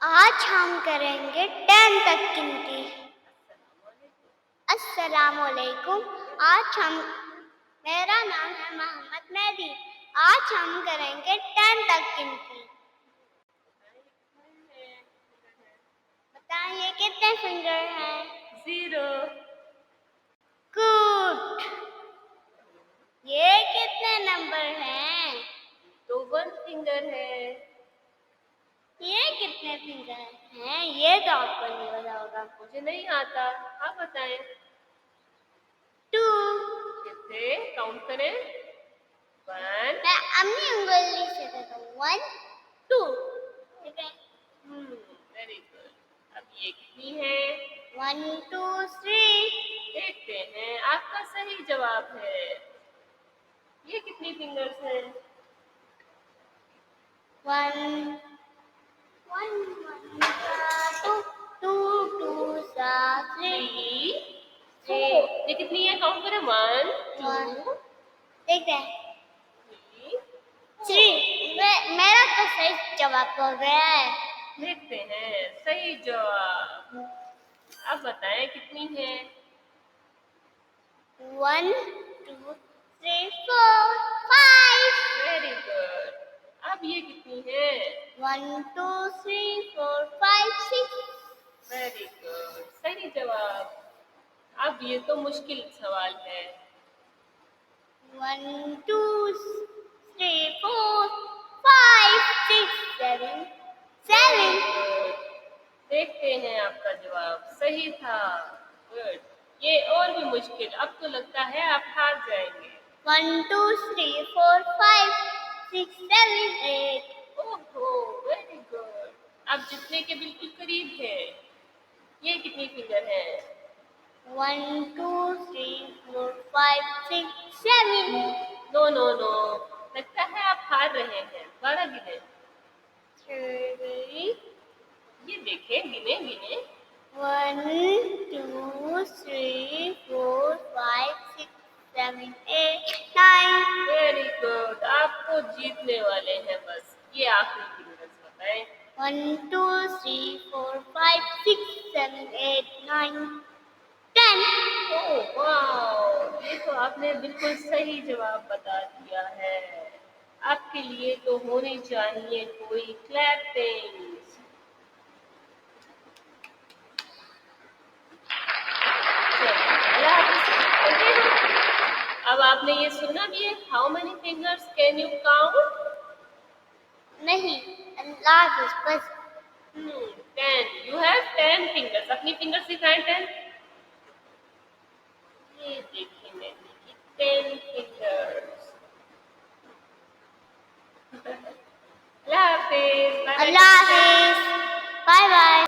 आज हम करेंगे 10 तक गिनती। अस्सलामुअलैकुम। मेरा नाम है मोहम्मद मेहदी। आज हम करेंगे 10 तक गिनती। बताइए कितने फिंगर हैं? 0। गुड। ये कितने नंबर हैं? तो 1 फिंगर है। ये कितने फिंगर हैं? ये तो आपको नहीं पता होगा। मुझे नहीं आता, आप बताएं। 2। कितने काउंट करें? 1। मैं अपनी उंगली से देता हूँ। 1 2। ठीक है। Very good. अब ये कितनी है? 1 2 3। देखते हैं, आपका सही जवाब है। ये कितनी फिंगर्स हैं? 1 1 2 2 2 3 4। ये कितनी है? काउंट करें। 1 2 देखते हैं। 3 3। मेरा तो सही जवाब हो गया है। देखते हैं, सही जवाब। अब बताएं कितनी है? 1 2 3 4 5। Very good. अब ये कितनी है? 1 2 3 4 5 6। वेरी गुड, सही जवाब। अब ये तो मुश्किल सवाल है। 1 2 3 4 5 6 7 7। देखते हैं, आपका जवाब सही था। गुड। ये और भी मुश्किल। अब तो लगता है आप हार जाएंगे। 1 2 3 4 5 6 7 8। ओहो, वेरी गुड। आप जितने के बिल्कुल करीब है। ये कितनी फिंगर है? 1 2 3 4 5 6 7। नो नो नो, लगता है आप हार रहे हैं। 12 गिने। 3 ये देखें, गिने गिने। 1 2 3 4 5 6 7 8 9। वेरी गुड, आप तो जीतने वाले हैं। बस ये आखिरी फिंगर्स बताएं। 1 2 3 4 5 6 7 8 9 10। ओह वाह, ये तो आपने बिल्कुल सही जवाब बता दिया है। आपके लिए तो होनी चाहिए कोई क्लैपिंग्स। अल्लाह हाफिज़। ओके, अब आपने ये सुना भी है, how many fingers can you count? नहीं, अल्लाह हाफ़िज़ बस। 10। You have 10 fingers. अपनी फिंगर्स दिखाएं 10। ये देखिए मैंने कि 10 फिंगर्स। अल्लाह हाफिज़। अल्लाह हाफ़िज़। Bye bye.